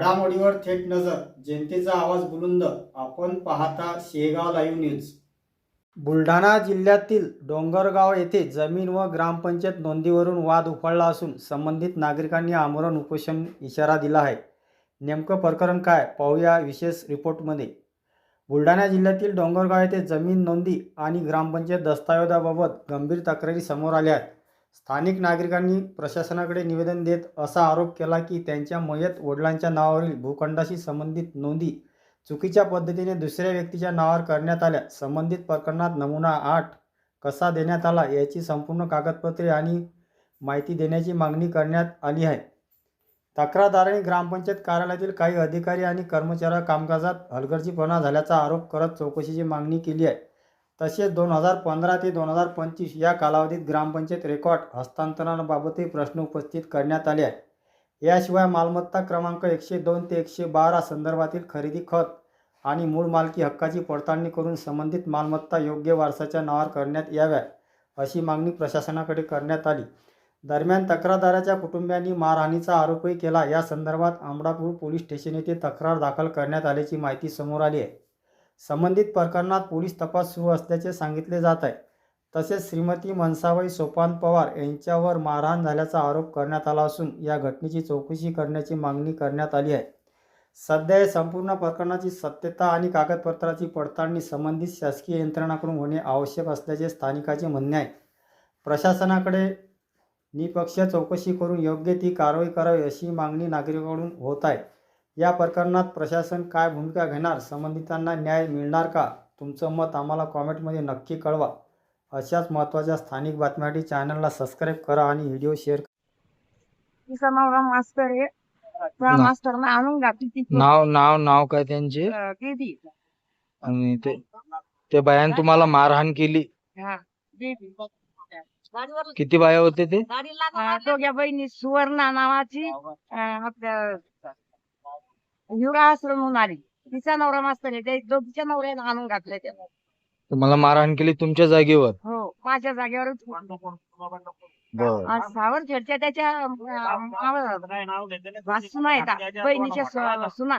घडामोडीवर थेट नजर, जनतेचा आवाज बुलंद. आपण पाहता शेगाव लाईव्ह न्यूज. बुलढाणा जिल्ह्यातील डोंगरगाव येथे जमीन व ग्रामपंचायत नोंदीवरून वाद उफाळला असून संबंधित नागरिकांनी आमरण उपोषण इशारा दिला आहे. नेमकं प्रकरण काय पाहूया विशेष रिपोर्टमध्ये. बुलढाणा जिल्ह्यातील डोंगरगाव येथे जमीन नोंदी आणि ग्रामपंचायत दस्तावेजाबाबत गंभीर तक्रारी समोर आल्या आहेत. स्थानिक नागरिकांनी प्रशासनाकडे निवेदन देत असा आरोप केला की त्यांच्या मयत वडिलांच्या नावावरील भूखंडाशी संबंधित नोंदी चुकीच्या पद्धतीने दुसऱ्या व्यक्तीच्या नावावर करण्यात आल्या. संबंधित प्रकरणात नमुना 8 कसा देण्यात आला याची संपूर्ण कागदपत्रे आणि माहिती देण्याची मागणी करण्यात आली आहे. तक्रारदारांनी ग्रामपंचायत कार्यालयातील काही अधिकारी आणि कर्मचाऱ्यांच्या कामकाजात हलगर्जीपणा झाल्याचा आरोप करत चौकशीची मागणी केली आहे. तसेच 2015 ते 2025 या कालावधीत ग्रामपंचायत रेकॉर्ड हस्तांतरणाबाबतही प्रश्न उपस्थित करण्यात आले आहेत. याशिवाय मालमत्ता क्रमांक 102 ते 112 संदर्भातील खरेदी खत आणि मूळ मालकी हक्काची पडताळणी करून संबंधित मालमत्ता योग्य वारसाच्या नावावर करण्यात याव्या अशी मागणी प्रशासनाकडे करण्यात आली. दरम्यान तक्रारदाराच्या कुटुंबियांनी मारहाणीचा आरोपही केला. या संदर्भात आंबडापूर पोलीस स्टेशन येथे तक्रार दाखल करण्यात आल्याची माहिती समोर आली आहे. संबंधित प्रकरणात पोलीस तपास सुरू असल्याचे सांगितले जात आहे. तसेच श्रीमती मनसाबाई सोपान पवार यांच्यावर मारहाण झाल्याचा आरोप करण्यात आला असून या घटनेची चौकशी करण्याची मागणी करण्यात आली आहे. सध्या या संपूर्ण प्रकरणाची सत्यता आणि कागदपत्राची पडताळणी संबंधित शासकीय यंत्रणांकडून होणे आवश्यक असल्याचे स्थानिकांचे म्हणणे आहे. प्रशासनाकडे निष्पक्ष चौकशी करून योग्य ती कारवाई करावी अशी मागणी नागरिकांकडून होत आहे. या प्रकरणात प्रशासन काय भूमिका घेणार, संबंधितांना न्याय मिळणार का? तुमचं मत आम्हाला कॉमेंटमध्ये नक्की कळवा. अशाच महत्त्वाच्या स्थानिक बातम्यांसाठी चॅनलला सबस्क्राईब करा आणि व्हिडिओ शेअर करा. तिचा नवरा मास्तर आहे. त्या मास्तरला आणून घातली तिथे. नाव काय त्यांचे? दीदी. आणि ते बायान तुम्हाला मारहाण केली? हा, दीदी. किती बाया होते ते? दोघ्या बहिणी सुवर्णा नावाची आपल्या युवा आश्रम म्हणून आली. तिचा नवरा मास्तर आहे. त्या दोघीच्या नवऱ्याने आणून घातले त्याला. तुम्हाला मारहाण केली तुमच्या जागेवर? हो, माझ्या जागेवरच. बर. सावर खेळच्या त्याच्या सुना आहे का बहिणीच्या सुना.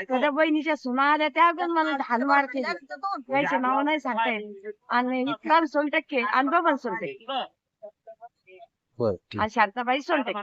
त्या बहिणीच्या सुना आल्या त्या पण मला हालमार केली. त्याचे नाव नाही सांगता येत. आणि इतका सोनटक्के आणि बबन सोनटक्के बर, ठीक. आणि शांताबाई सोनटक्के.